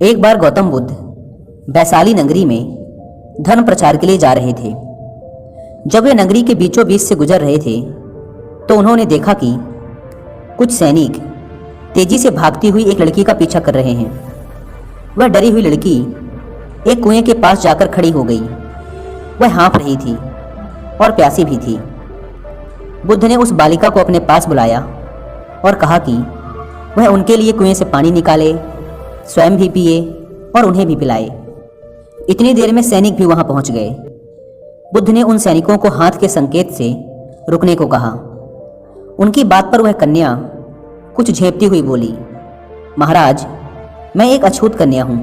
एक बार गौतम बुद्ध वैशाली नगरी में धर्म प्रचार के लिए जा रहे थे। जब वे नगरी के बीचों बीच से गुजर रहे थे तो उन्होंने देखा कि कुछ सैनिक तेजी से भागती हुई एक लड़की का पीछा कर रहे हैं। वह डरी हुई लड़की एक कुएं के पास जाकर खड़ी हो गई। वह हाँफ रही थी और प्यासी भी थी। बुद्ध ने उस बालिका को अपने पास बुलाया और कहा कि वह उनके लिए कुएं से पानी निकाले, स्वयं भी पिए और उन्हें भी पिलाए। इतनी देर में सैनिक भी वहां पहुंच गए। बुद्ध ने उन सैनिकों को हाथ के संकेत से रुकने को कहा। उनकी बात पर वह कन्या कुछ झेपती हुई बोली, महाराज, मैं एक अछूत कन्या हूं।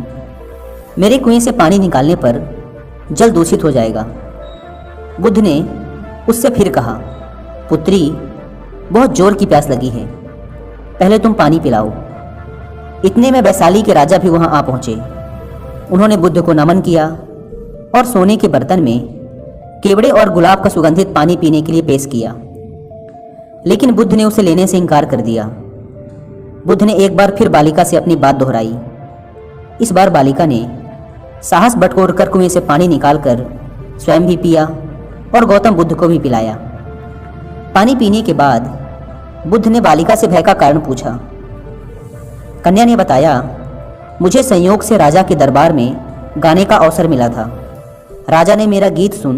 मेरे कुएं से पानी निकालने पर जल दूषित हो जाएगा। बुद्ध ने उससे फिर कहा, पुत्री, बहुत जोर की प्यास लगी है, पहले तुम पानी पिलाओ। इतने में वैशाली के राजा भी वहां आ पहुंचे। उन्होंने बुद्ध को नमन किया और सोने के बर्तन में केवड़े और गुलाब का सुगंधित पानी पीने के लिए पेश किया, लेकिन बुद्ध ने उसे लेने से इनकार कर दिया। बुद्ध ने एक बार फिर बालिका से अपनी बात दोहराई। इस बार बालिका ने साहस बटोरकर कुएं से पानी निकालकर स्वयं भी पिया और गौतम बुद्ध को भी पिलाया। पानी पीने के बाद बुद्ध ने बालिका से भय का कारण पूछा। कन्या ने बताया, मुझे संयोग से राजा के दरबार में गाने का अवसर मिला था। राजा ने मेरा गीत सुन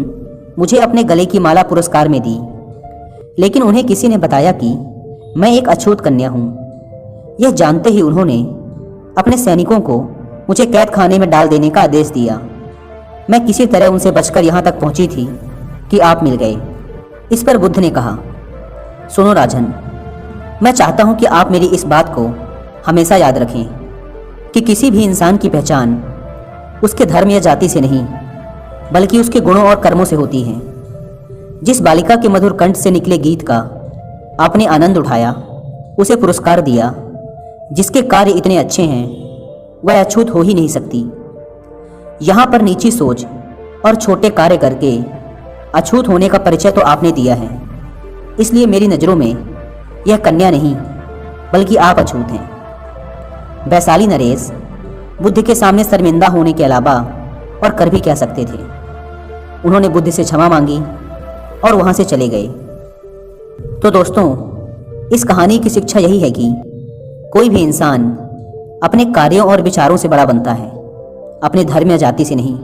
मुझे अपने गले की माला पुरस्कार में दी, लेकिन उन्हें किसी ने बताया कि मैं एक अछूत कन्या हूँ। यह जानते ही उन्होंने अपने सैनिकों को मुझे कैद खाने में डाल देने का आदेश दिया। मैं किसी तरह उनसे बचकर यहाँ तक पहुँची थी कि आप मिल गए। इस पर बुद्ध ने कहा, सुनो राजन, मैं चाहता हूँ कि आप मेरी इस बात को हमेशा याद रखें कि किसी भी इंसान की पहचान उसके धर्म या जाति से नहीं, बल्कि उसके गुणों और कर्मों से होती है। जिस बालिका के मधुर कंठ से निकले गीत का आपने आनंद उठाया, उसे पुरस्कार दिया, जिसके कार्य इतने अच्छे हैं, वह अछूत हो ही नहीं सकती। यहाँ पर नीची सोच और छोटे कार्य करके अछूत होने का परिचय तो आपने दिया है, इसलिए मेरी नज़रों में यह कन्या नहीं बल्कि आप अछूत हैं। वैशाली नरेश बुद्ध के सामने शर्मिंदा होने के अलावा और कर भी क्या सकते थे। उन्होंने बुद्ध से क्षमा मांगी और वहां से चले गए। तो दोस्तों, इस कहानी की शिक्षा यही है कि कोई भी इंसान अपने कार्यों और विचारों से बड़ा बनता है, अपने धर्म या जाति से नहीं।